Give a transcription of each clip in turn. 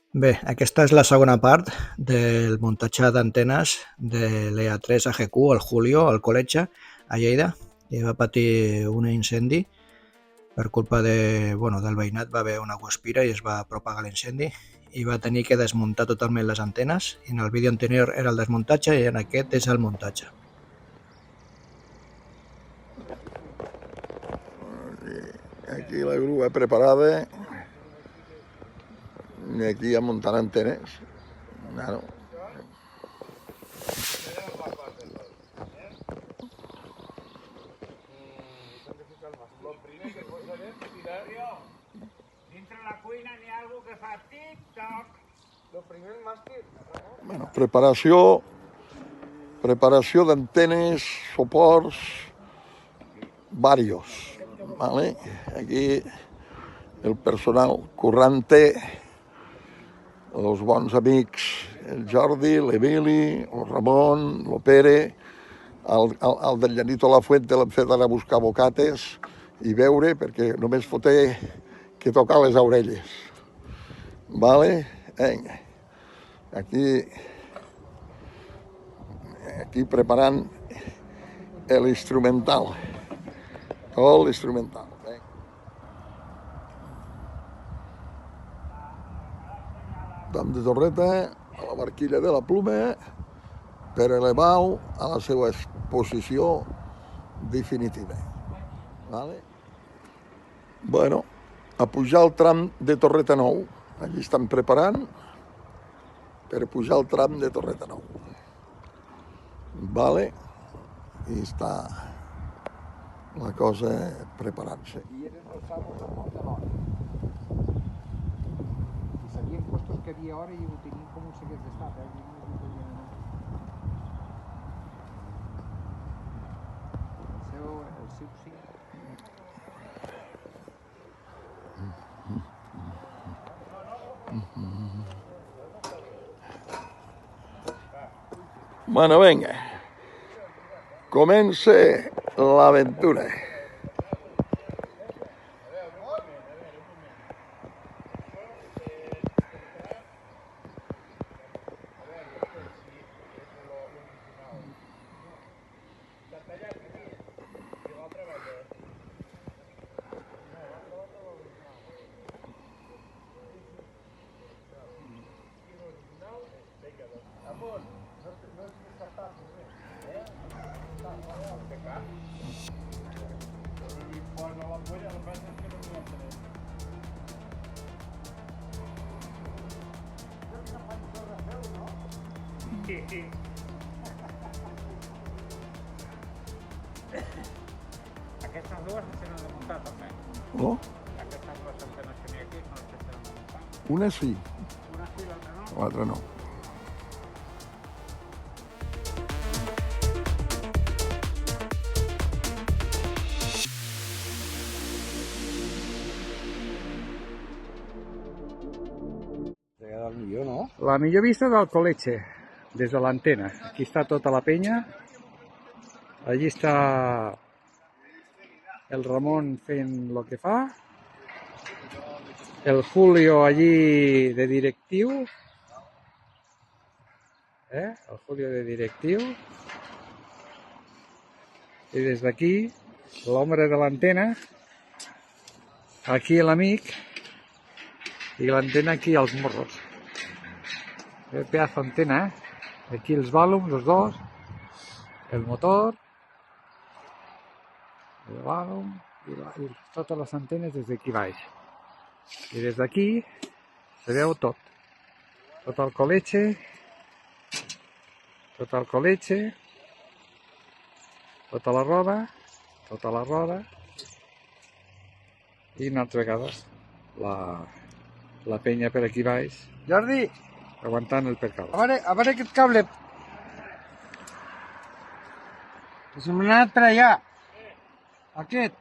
Bé, aquesta és la segona part del muntatge d'antenes de l'EA3 AGQ, el Julio, al col·legi a Lleida, i va patir un incendi per culpa del veïnat. Va haver una guspira i es va propagar l'incendi i va tenir que desmuntar totalment les antenes. I en el vídeo anterior era el desmuntatge i en aquest és el muntatge. Aquí la grúa preparada i aquí a muntar antenes. Claro. Bueno, preparació d'antenes, suports, varios, ¿vale? Aquí el personal currante, els bons amics, el Jordi, l'Emili, el Ramon, el Pere, el del Llanito La Fuente l'hem fet anar a buscar bocates i beure perquè només foté que tocar les orelles. Vale? Vinga. Aquí preparant l'instrumental. Tot l'instrumental. Tam de torreta a la barquilla de la pluma per elevar-ho a la seva posició definitiva. Vale? Bueno, a pujar el tram de Torreta Nou. Allí estan preparant per pujar el tram de Torreta Nou. Vale? I està la cosa preparant-se. I eren els sábados a molta hora. I sabien puestos que havia hora i ho tenien com un s'hagués d'estat, El seu sí. Bueno, venga. Comença l'aventura. Aquestes dues no s'han de muntar també. No? Aquestes dues antenes que n'hi ha aquí no les s'han de muntar. Una sí, Una sí, l'altra no. l'altra no. La millor vista del col·legi, des de l'antena. Aquí està tota la penya. Allí està el Ramon fent el que fa. El Julio allí de directiu. El Julio de directiu. I des d'aquí, l'home de l'antena. Aquí l'amic. I l'antena aquí als morros. El pedazo antena, aquí els vàlums, els dos, el motor, el vàlum i totes les antenes des d'aquí baix. I des d'aquí se veu tot. Tot el col·legi, tota la roda, i una altra vegada la penya per aquí baix. Jordi! Aguantant el percal. A veure aquest cable. Que se me n'ha anat per allà. Aquest.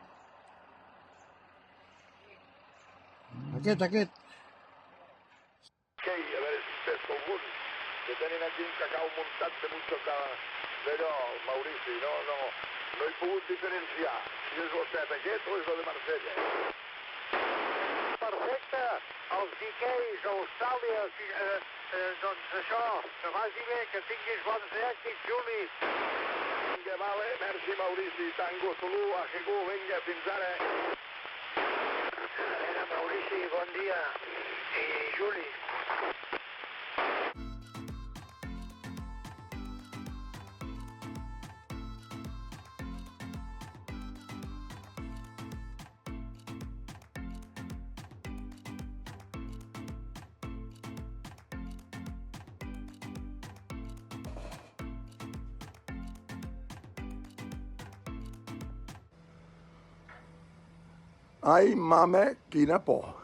Aquest. Ok, a ver si pesco algún. Que tienen aquí un cacao montante mucho d'allò, Maurici. No he pogut diferenciar si és el set aquest o és el de Marsella. Perfecte. Els fiqueis a Austràlia, doncs això, que vagi bé, que tinguis bons èxits, Juli. Vinga, vale, merci Maurici, Tango Zulu, AGQ, vinga, fins ara. A veure, Maurici, bon dia. I Juli. Ai, mame, quina por.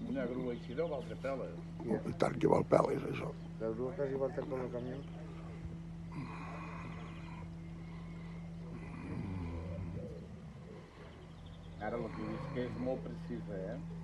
Una grua així no val de peles. I tant que val pel·lis, això. La grua quasi volta con el camió. Ara el que dius que és molt precisa, eh?